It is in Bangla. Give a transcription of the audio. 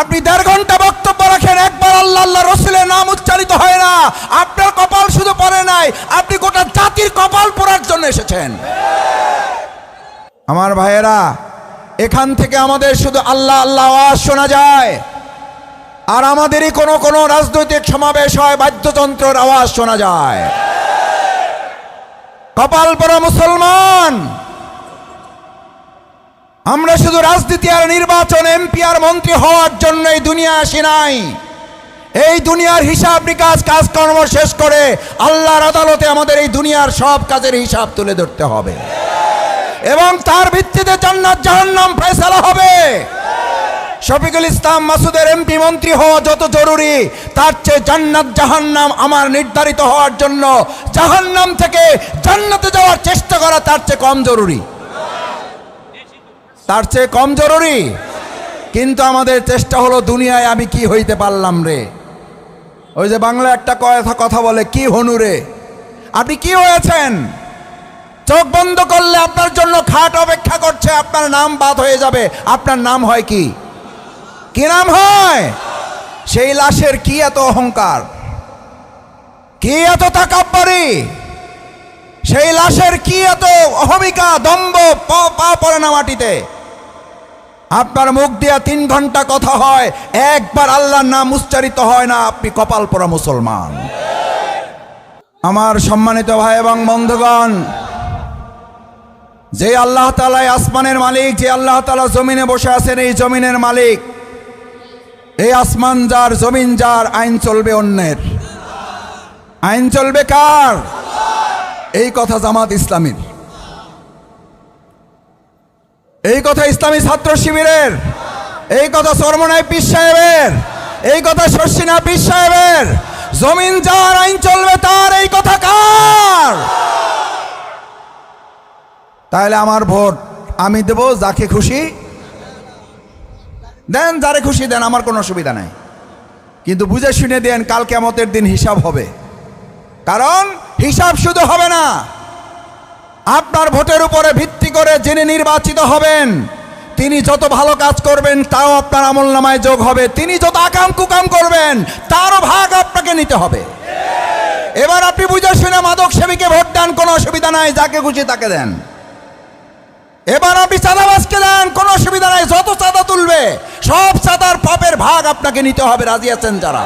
আপনি 1.5 ঘন্টা বক্তব্য রাখেন, একবার আল্লাহ আল্লাহ রসুলের নাম উচ্চারিত হয় না। আপনার কপাল শুধু পড়ে নাই, আপনি গোটা জাতির কপাল পড়ার জন্য এসেছেন। আমার ভাইয়েরা, এখান থেকে আমাদের শুধু আল্লাহ আল্লাহ আওয়াজ শোনা যায়, আর আমাদেরই কোনো কোনো রাজনৈতিক সমাবেশ হয় বাদ্যযন্ত্রের আওয়াজ শোনা যায়। কপাল পরা মুসলমান, আমরা শুধু রাজনীতি আর নির্বাচন, এমপি আর মন্ত্রী হওয়ার জন্য এই দুনিয়া আসি নাই। এই দুনিয়ার হিসাব নিকাশ কাজকর্ম শেষ করে আল্লাহর আদালতে আমাদের এই দুনিয়ার সব কাজের হিসাব তুলে ধরতে হবে, এবং তার ভিত্তিতে জান্নাত জাহান্নাম ফয়সালা হবে। শফিকুল ইসলাম মাসুদের এমপি মন্ত্রী হওয়া যত জরুরি, তার চেয়ে জান্নাত জাহান্নাম আমার নির্ধারিত হওয়ার জন্য জাহান্নাম থেকে জান্নাতে যাওয়ার চেষ্টা করা তার চেয়ে কম জরুরি, তার চেয়ে কম জরুরি। কিন্তু আমাদের চেষ্টা হলো দুনিয়ায় আমি কি হইতে পারলাম রে। ওই যে বাংলা একটা কথা বলে, কি হনু রে। আপনি কি হয়েছেন? চোখ বন্ধ করলে আপনার জন্য খাট অপেক্ষা করছে, আপনার নাম বাদ হয়ে যাবে। আপনার নাম হয় কি? কি নাম হয়? সেই লাশের কি এত অহংকার, কি এত তাকাব্বুরি, সেই লাশের কি এত অহমিকা, দম্ভ, পা পড়ে না মাটিতে। আপনার মুখ দিয়া 3 ঘন্টা কথা হয়, একবার আল্লাহর নাম উচ্চারিত হয় না, আপনি কপাল পরা মুসলমান। আমার সম্মানিত ভাই এবং বন্ধুগণ, যে আল্লাহ তাআলা আসমানের মালিক, যে আল্লাহ তাআলা জমিনে বসে আছেন, এই জমিনের মালিক, এই আসমান যার, জমিন যার, আইন চলবে অন্যের। আইন চলবে কার? এই কথা জামাত ইসলামীর, এই কথা ইসলামী ছাত্র শিবিরের, এই কথা চরমনাই পীর সাহেবের, এই কথা শর্ষিনা পীর সাহেবের। জমিন যার, আইন চলবে তার, এই কথা কার? তাহলে আমার ভোট আমি দেব যাকে খুশি দেন, যারে খুশি দেন, আমার কোনো অসুবিধা নাই। কিন্তু বুঝে শুনে দেন, কাল কিয়ামতের দিন হিসাব হবে। কারণ হিসাব শুধু হবে না, আপনার ভোটের উপরে ভিত্তি করে যিনি নির্বাচিত হবেন, তিনি যত ভালো কাজ করবেন তাও আপনার আমলনামায় যোগ হবে। তিনি যত আকাম কুকাম করবেন তারও ভাগ আপনাকে নিতে হবে। এবার আপনি বুঝে শুনে মাদক সেবীকে ভোট দেন, কোনো অসুবিধা নাই, যাকে খুশি তাকে দেন। এবার আপনি চাঁদাবাজকে দেন, কোনো অসুবিধা নাই, যত চাঁদা তুলবে সব চাঁদার পাপের ভাগ আপনাকে নিতে হবে। রাজি আছেন যারা?